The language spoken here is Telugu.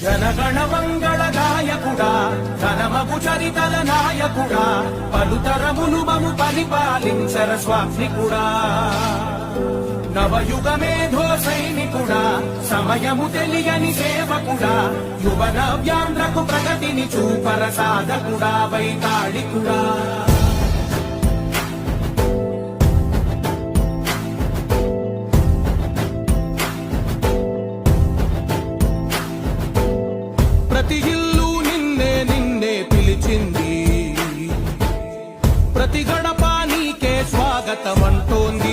జనగణ మంగళ గాయకుడా ఘనమగు చరితల నాయకుడా పలుతరములు మము పరిపాలించర స్వామికుడా నవయుగ మేధో సైనికుడా సమయము తెలియని సేవకుడా యువ నవ్యాంధ్రకు ప్రగతిని చూపర సాధకుడా వైతాళికుడా ప్రతి ఇల్లు నిన్నే నిన్నే పిలిచింది ప్రతి గడప నీకే స్వాగతమంటోంది